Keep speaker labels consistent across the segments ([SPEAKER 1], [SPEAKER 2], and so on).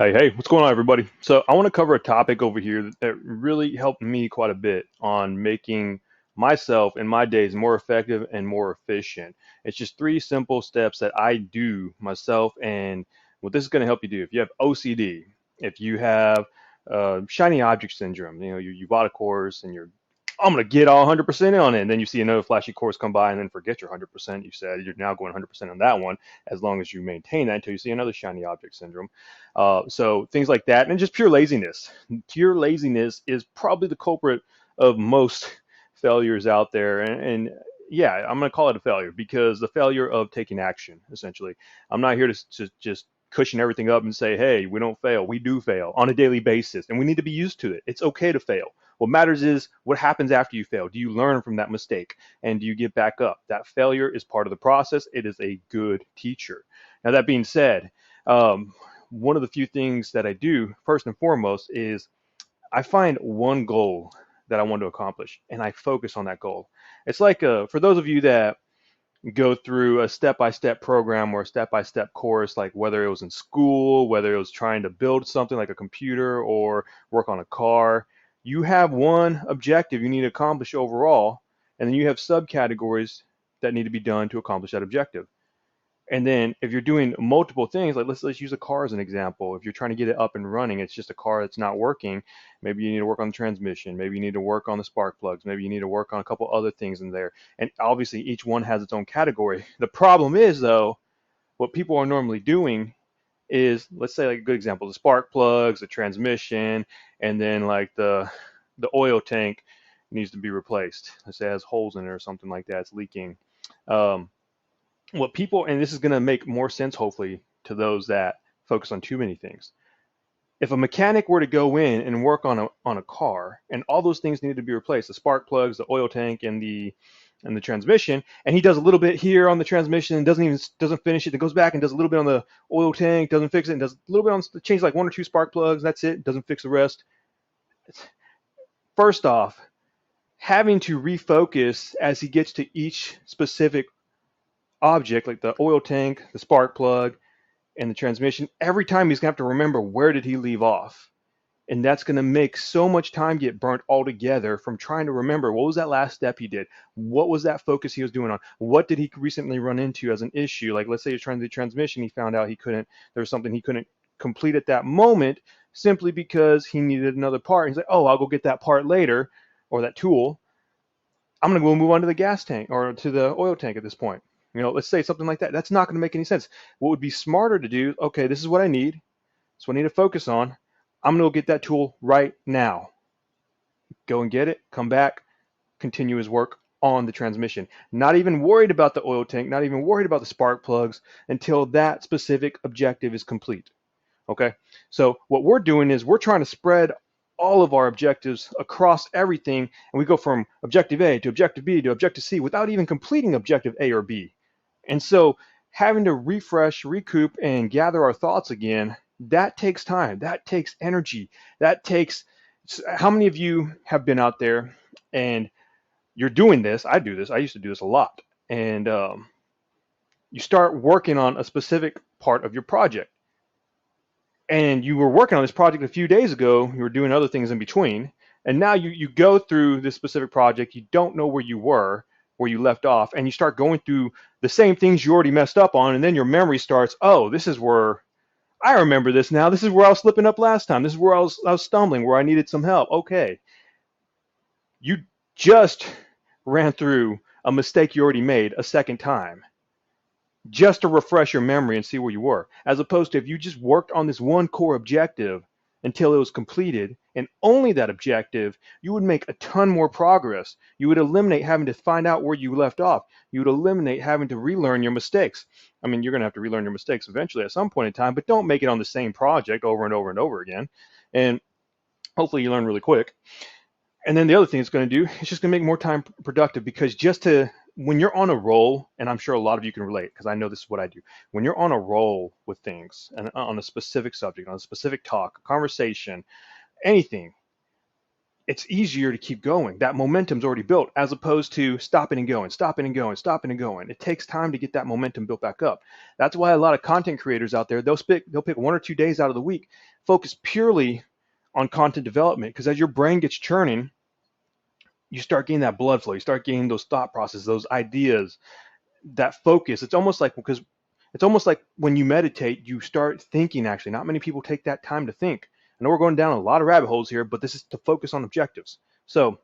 [SPEAKER 1] Hey, what's going on, everybody? So, I want to cover a topic over here that really helped me quite a bit on making myself and my days more effective and more efficient. It's just three simple steps that I do myself, and what this is going to help you do. If you have OCD, if you have shiny object syndrome, you bought a course and I'm going to get all 100% on it, and then you see another flashy course come by and then forget your 100%. You said you're now going 100% on that one, as long as you maintain that until you see another shiny object syndrome. So things like that, and just pure laziness. Pure laziness is probably the culprit of most failures out there. And yeah, I'm going to call it a failure because the failure of taking action, essentially. I'm not here to just cushion everything up and say, hey, we don't fail. We do fail on a daily basis, and we need to be used to it. It's okay to fail. What matters is what happens after you fail. Do you learn from that mistake and do you get back up? That failure is part of the process. It is a good teacher. Now, that being said, one of the few things that I do, first and foremost, is I find one goal that I want to accomplish and I focus on that goal. It's like for those of you that go through a step by step program or a step by step course, like whether it was in school, whether it was trying to build something like a computer or work on a car, you have one objective you need to accomplish overall, and then you have subcategories that need to be done to accomplish that objective. And then if you're doing multiple things, like let's use a car as an example. If you're trying to get it up and running, it's just a car that's not working. Maybe you need to work on the transmission. Maybe you need to work on the spark plugs. Maybe you need to work on a couple other things in there. And obviously each one has its own category. The problem is though, what people are normally doing is, let's say like a good example, the spark plugs, the transmission, and then like the oil tank needs to be replaced. Let's say it has holes in it or something like that. It's leaking. Um, what people, and this is going to make more sense hopefully to those that focus on too many things. If a mechanic were to go in and work on a car and all those things needed to be replaced, the spark plugs, the oil tank, and the transmission, and he does a little bit here on the transmission and doesn't finish it, then goes back and does a little bit on the oil tank, doesn't fix it, and does a little bit on, change like one or two spark plugs, that's it, doesn't fix the rest. First off, having to refocus as he gets to each specific object, like the oil tank, the spark plug, and the transmission, every time he's gonna have to remember where did he leave off. And that's gonna make so much time get burnt altogether from trying to remember what was that last step he did? What was that focus he was doing on? What did he recently run into as an issue? Like let's say he's trying to do transmission, he found out there was something he couldn't complete at that moment simply because he needed another part. He's like, oh, I'll go get that part later or that tool. I'm going to go move on to the gas tank or to the oil tank at this point. Let's say something like that. That's not going to make any sense. What would be smarter to do? Okay, this is what I need. So I need to focus on. I'm going to go get that tool right now. Go and get it, come back, continue his work on the transmission. Not even worried about the oil tank, not even worried about the spark plugs until that specific objective is complete. Okay, so what we're doing is we're trying to spread all of our objectives across everything, and we go from objective A to objective B to objective C without even completing objective A or B. And so having to refresh, recoup, and gather our thoughts again, that takes time, that takes energy, that takes. How many of you have been out there and you're doing this? I do this. I used to do this a lot. And you start working on a specific part of your project and you were working on this project a few days ago, you were doing other things in between, and now you go through this specific project, you don't know where you were, where you left off, and you start going through the same things you already messed up on, and then your memory starts, oh, this is where I remember this now. This is where I was slipping up last time. This is where I was stumbling, where I needed some help. Okay. You just ran through a mistake you already made a second time just to refresh your memory and see where you were. As opposed to if you just worked on this one core objective until it was completed and only that objective, you would make a ton more progress. You would eliminate having to find out where you left off. You would eliminate having to relearn your mistakes. I mean, you're going to have to relearn your mistakes eventually at some point in time, but don't make it on the same project over and over and over again. And hopefully you learn really quick. And then the other thing it's going to do, it's just going to make more time productive because when you're on a roll, and I'm sure a lot of you can relate because I know this is what I do. When you're on a roll with things and on a specific subject, on a specific talk, conversation, anything, it's easier to keep going. That momentum's already built, as opposed to stopping and going, stopping and going, stopping and going. It takes time to get that momentum built back up. That's why a lot of content creators out there, they'll pick 1 or 2 days out of the week, focus purely on content development, because as your brain gets churning, you start getting that blood flow, you start getting those thought processes, those ideas, that focus. It's almost like when you meditate, you start thinking. Actually, not many people take that time to think. I know we're going down a lot of rabbit holes here, but this is to focus on objectives. So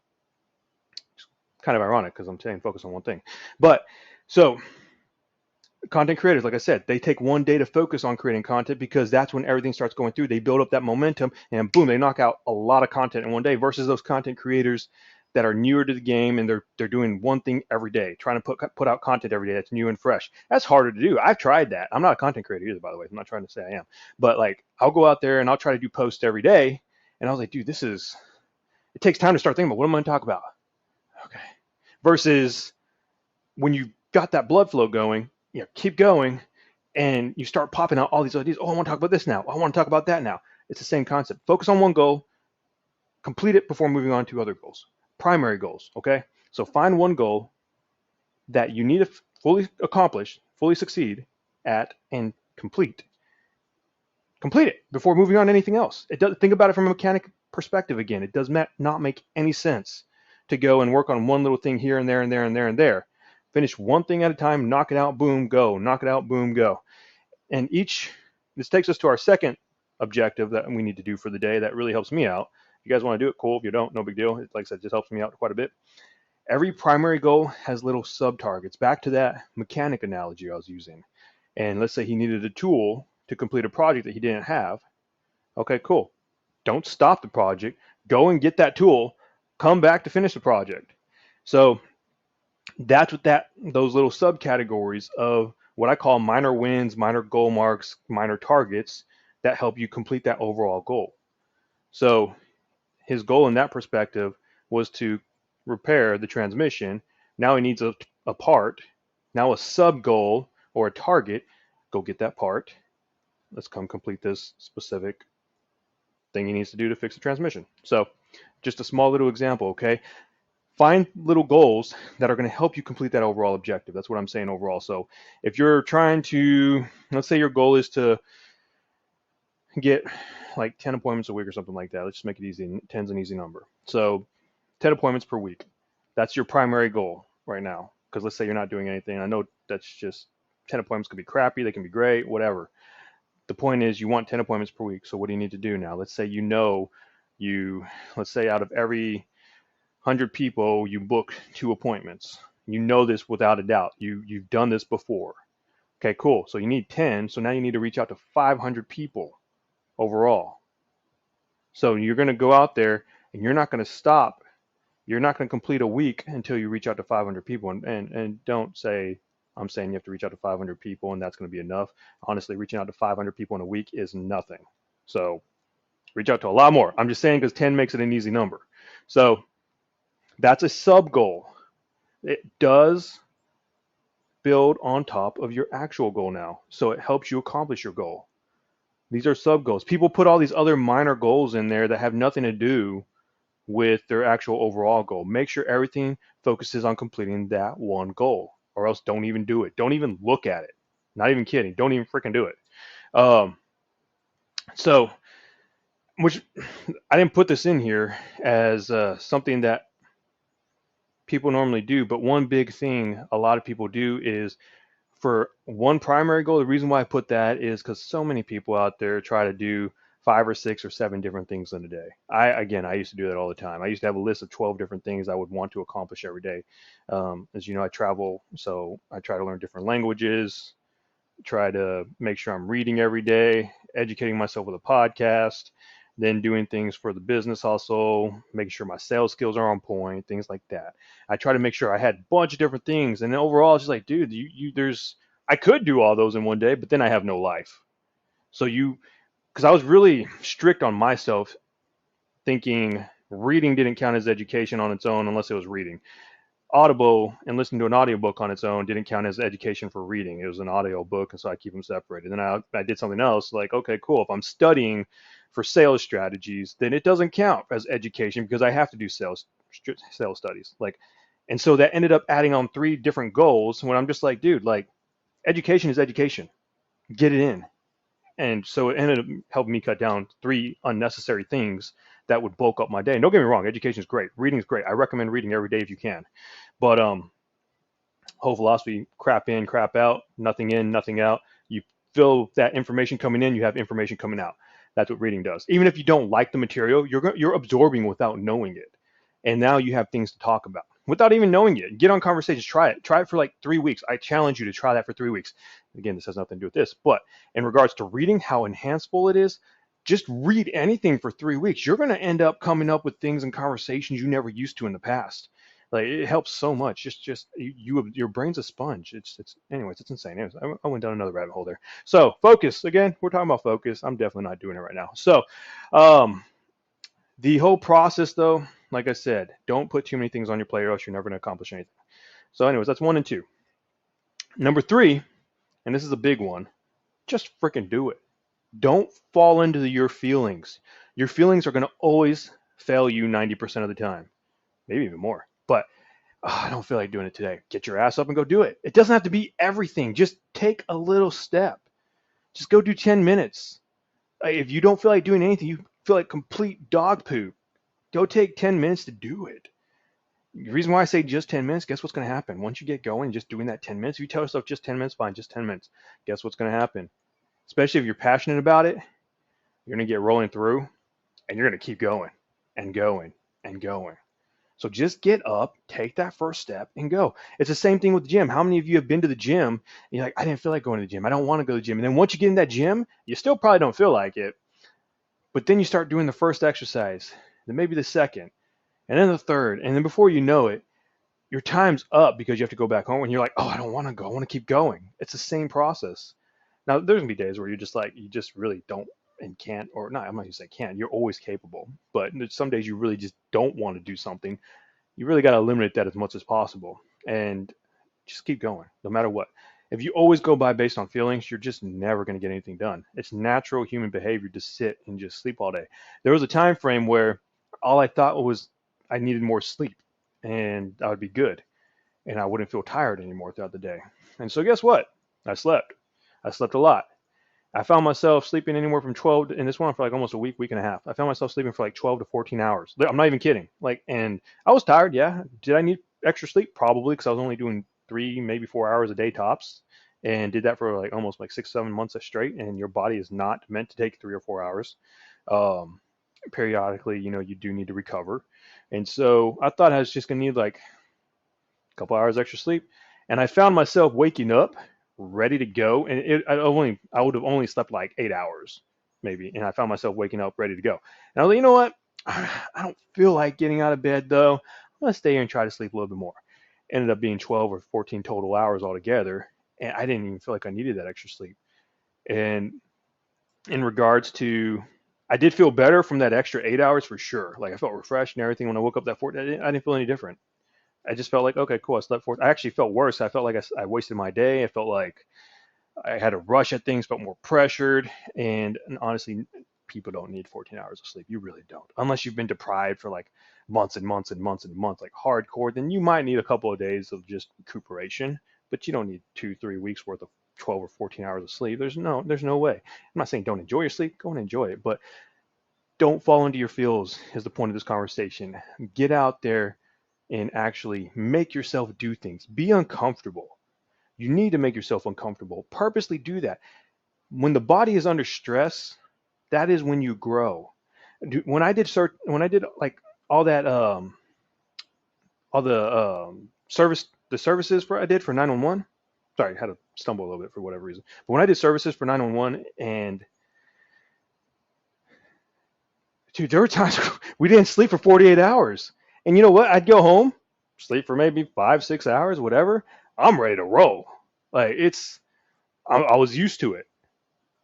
[SPEAKER 1] kind of ironic because I'm saying focus on one thing. But so content creators, like I said, they take one day to focus on creating content, because that's when everything starts going through. They build up that momentum and boom, they knock out a lot of content in one day, versus those content creators that are newer to the game and they're doing one thing every day, trying to put out content every day that's new and fresh. That's harder to do. I've tried that. I'm not a content creator either, by the way. I'm not trying to say I am. But like, I'll go out there and I'll try to do posts every day, and I was like, dude, it takes time to start thinking about what am I going to talk about. Okay. Versus when you got that blood flow going, keep going, and you start popping out all these ideas. Oh, I want to talk about this now. I want to talk about that now. It's the same concept. Focus on one goal, complete it before moving on to other goals. Primary goals, okay? So find one goal that you need to fully accomplish, fully succeed at, and complete. Complete it before moving on to anything else. Think about it from a mechanic perspective again. It does not make any sense to go and work on one little thing here and there and there and there and there. Finish one thing at a time, knock it out, boom, go. Knock it out, boom, go. And this takes us to our second objective that we need to do for the day that really helps me out. If you guys want to do it, cool. If you don't, no big deal. Like I said, it just helps me out quite a bit. Every primary goal has little sub-targets. Back to that mechanic analogy I was using. And let's say he needed a tool to complete a project that he didn't have. Okay, cool. Don't stop the project. Go and get that tool. Come back to finish the project. So that's what those little subcategories of what I call minor wins, minor goal marks, minor targets that help you complete that overall goal. So his goal in that perspective was to repair the transmission. Now he needs a part. Now a sub goal or a target, go get that part. Let's come complete this specific thing he needs to do to fix the transmission. So just a small little example, okay? Find little goals that are going to help you complete that overall objective. That's what I'm saying overall. So if you're trying to, let's say your goal is to get like 10 appointments a week or something like that. Let's just make it easy. 10's an easy number. So 10 appointments per week. That's your primary goal right now. Because let's say you're not doing anything. I know that's just 10 appointments could be crappy. They can be great, whatever. The point is you want 10 appointments per week. So what do you need to do now? Let's say let's say out of every 100 people, you book 2 appointments. You know this without a doubt. You've done this before. Okay, cool. So you need 10. So now you need to reach out to 500 people overall. So you're going to go out there and you're not going to stop. You're not going to complete a week until you reach out to 500 people. And don't say, I'm saying you have to reach out to 500 people and that's going to be enough. Honestly, reaching out to 500 people in a week is nothing. So reach out to a lot more. I'm just saying because 10 makes it an easy number. So that's a sub goal. It does build on top of your actual goal now. So it helps you accomplish your goal. These are sub goals. People put all these other minor goals in there that have nothing to do with their actual overall goal. Make sure everything focuses on completing that one goal, or else don't even do it. Don't even look at it. Not even kidding. Don't even freaking do it. Which I didn't put this in here as something that people normally do, but one big thing a lot of people do is for one primary goal. The reason why I put that is because so many people out there try to do 5 or 6 or 7 different things in a day. I used to do that all the time. I used to have a list of 12 different things I would want to accomplish every day. As you know, I travel, so I try to learn different languages, try to make sure I'm reading every day, educating myself with a podcast, then doing things for the business also, making sure my sales skills are on point, things like that. I try to make sure I had a bunch of different things. And then overall, it's just like, dude, I could do all those in one day, but then I have no life. So because I was really strict on myself, thinking reading didn't count as education on its own unless it was reading. Audible and listening to an audiobook on its own didn't count as education for reading. It was an audio book, and so I keep them separated. Then I did something else, like, okay, cool. If I'm studying for sales strategies, then it doesn't count as education because I have to do sales studies. Like, and so that ended up adding on 3 different goals when I'm just like, dude, like education is education. Get it in. And so it ended up helping me cut down 3 unnecessary things that would bulk up my day. And don't get me wrong, education is great. Reading is great. I recommend reading every day if you can. But whole philosophy, crap in, crap out, nothing in, nothing out. You feel that information coming in, you have information coming out. That's what reading does. Even if you don't like the material, you're absorbing without knowing it. And now you have things to talk about without even knowing it. Get on conversations, try it. Try it for like 3 weeks. I challenge you to try that for 3 weeks. Again, this has nothing to do with this, but in regards to reading, how enhanceable it is, just read anything for 3 weeks. You're going to end up coming up with things and conversations you never used to in the past. Like it helps so much. Just your brain's a sponge. Anyways, it's insane. Anyways, I went down another rabbit hole there. So focus again. We're talking about focus. I'm definitely not doing it right now. So, um, the whole process though, like I said, don't put too many things on your plate or else you're never going to accomplish anything. So, anyways, that's 1 and 2. Number 3, and this is a big one. Just freaking do it. Don't fall into your feelings. Your feelings are going to always fail you 90% of the time, maybe even more. But I don't feel like doing it today. Get your ass up and go do it. It doesn't have to be everything. Just take a little step. Just go do 10 minutes. If you don't feel like doing anything, you feel like complete dog poop, go take 10 minutes to do it. The reason why I say just 10 minutes, guess what's going to happen? Once you get going, just doing that 10 minutes, if you tell yourself just 10 minutes, fine, just 10 minutes. Guess what's going to happen? Especially if you're passionate about it, you're going to get rolling through and you're going to keep going and going and going. So just get up, take that first step and go. It's the same thing with the gym. How many of you have been to the gym and you're like, I didn't feel like going to the gym. I don't want to go to the gym. And then once you get in that gym, you still probably don't feel like it. But then you start doing the first exercise, then maybe the second, and then the third. And then before you know it, your time's up because you have to go back home and you're like, oh, I don't want to go. I want to keep going. It's the same process. Now, there's going to be days where you're just like, you just really don't and can't, or not, I'm not going to say can't. You're always capable. But there's some days you really just don't want to do something. You really got to eliminate that as much as possible and just keep going no matter what. If you always go by based on feelings, you're just never going to get anything done. It's natural human behavior to sit and just sleep all day. There was a time frame where all I thought was I needed more sleep and I would be good and I wouldn't feel tired anymore throughout the day. And so guess what? I slept. I slept a lot. I found myself sleeping anywhere from 12 in this one for like almost a week, week and a half. I found myself sleeping for like 12 to 14 hours. I'm not even kidding. Like, and I was tired. Yeah. Did I need extra sleep? Probably because I was only doing 3, maybe 4 hours a day tops, and did that for like almost like 6, 7 months straight. And your body is not meant to take 3 or 4 hours. Periodically, you do need to recover. And so I thought I was just gonna need like a couple hours extra sleep, and I found myself waking up ready to go. And I would have only slept like 8 hours maybe, and I found myself waking up ready to go. And I was like, you know what? I don't feel like getting out of bed though. I'm gonna stay here and try to sleep a little bit more. Ended up being 12 or 14 total hours altogether, and I didn't even feel like I needed that extra sleep. And in regards to, I did feel better from that extra 8 hours for sure. Like I felt refreshed and everything when I woke up that 4. I didn't feel any different. I just felt like, okay, cool. I slept 4. I actually felt worse. I felt like I wasted my day. I felt like I had to rush at things, felt more pressured. And honestly, people don't need 14 hours of sleep. You really don't. Unless you've been deprived for like months and months and months and months, like hardcore, then you might need a couple of days of just recuperation, but you don't need 2, 3 weeks worth of 12 or 14 hours of sleep. There's no way. I'm not saying don't enjoy your sleep. Go and enjoy it, but don't fall into your feels is the point of this conversation. Get out there and actually make yourself do things. Be uncomfortable. You need to make yourself uncomfortable. Purposely do that. When the body is under stress, that is when you grow. When I did like all that all the services for I did for 911. Sorry, I had to stumble a little bit for whatever reason. But when I did services for 911, and dude, there were times we didn't sleep for 48 hours. And you know what? I'd go home, sleep for maybe 5, 6 hours, whatever. I'm ready to roll. Like I was used to it.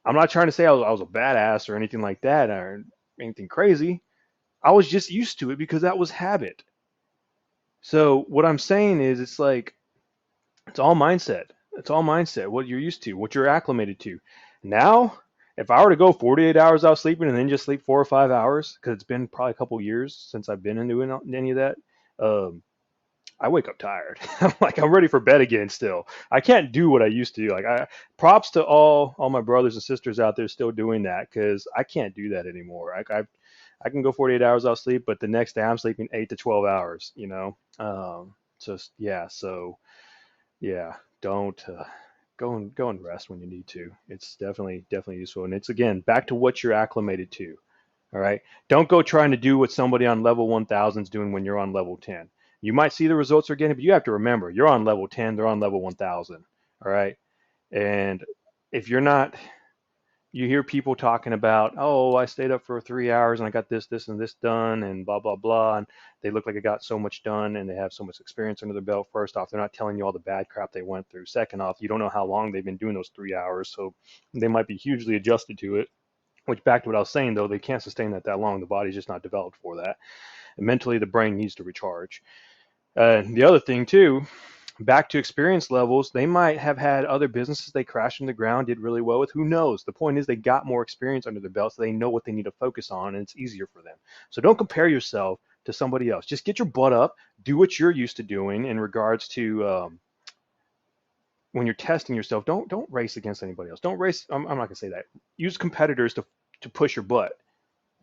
[SPEAKER 1] I'm not trying to say I was a badass or anything like that or anything crazy. I was just used to it because that was habit. So what I'm saying is it's like, it's all mindset. It's all mindset, what you're used to, what you're acclimated to. Now If I were to go 48 hours out sleeping and then just sleep 4 or 5 hours, because it's been probably a couple years since I've been into any of that, um, I wake up tired. I'm like, I'm ready for bed again still. I can't do what I used to do. Like, props to all my brothers and sisters out there still doing that, because I can't do that anymore. I can go 48 hours out sleep, but the next day I'm sleeping 8 to 12 hours, just, yeah. So yeah, don't go and rest when you need to. It's definitely useful. And it's, again, back to what you're acclimated to. All right. Don't go trying to do what somebody on level 1000 is doing when you're on level 10. You might see the results they're getting, but you have to remember you're on level 10, they're on level 1000. All right. And if you're not, you hear people talking about, oh, I stayed up for 3 hours and I got this, and this done, and blah, blah, blah. And they look like they got so much done and they have so much experience under their belt. First off, they're not telling you all the bad crap they went through. Second off, you don't know how long they've been doing those 3 hours. So they might be hugely adjusted to it. Which, back to what I was saying, though, they can't sustain that long. The body's just not developed for that. And mentally, the brain needs to recharge. The other thing, too, back to experience levels, they might have had other businesses they crashed in the ground, did really well with. Who knows? The point is they got more experience under their belt, so they know what they need to focus on, and it's easier for them. So don't compare yourself to somebody else. Just get your butt up, do what you're used to doing in regards to when you're testing yourself. Don't race against anybody else. Don't race. I'm not gonna say that. Use competitors to push your butt.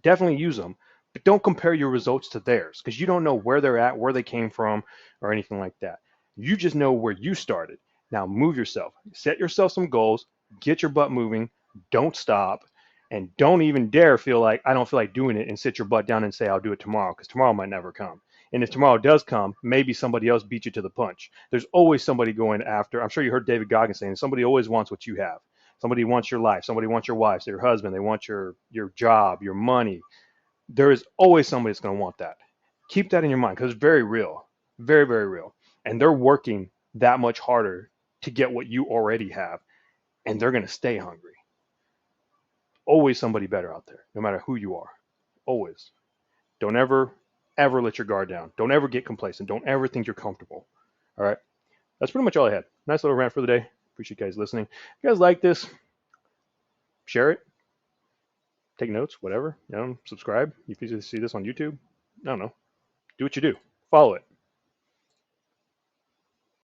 [SPEAKER 1] Definitely use them, but don't compare your results to theirs, because you don't know where they're at, where they came from, or anything like that. You just know where you started. Now move yourself. Set yourself some goals. Get your butt moving. Don't stop. And don't even dare feel like I don't feel like doing it and sit your butt down and say I'll do it tomorrow, because tomorrow might never come. And if tomorrow does come, maybe somebody else beat you to the punch. There's always somebody going after. I'm sure you heard David Goggins saying somebody always wants what you have. Somebody wants your life. Somebody wants your wife, your husband. They want your job, your money. There is always somebody that's going to want that. Keep that in your mind, because it's very real, very, very real. And they're working that much harder to get what you already have, and they're going to stay hungry. Always somebody better out there, no matter who you are. Always. Don't ever let your guard down. Don't ever get complacent. Don't ever think you're comfortable. All right. That's pretty much all I had. Nice little rant for the day. Appreciate you guys listening. If you guys like this, share it, take notes, whatever. Subscribe. If you see this on YouTube, I don't know. Do what you do. Follow it.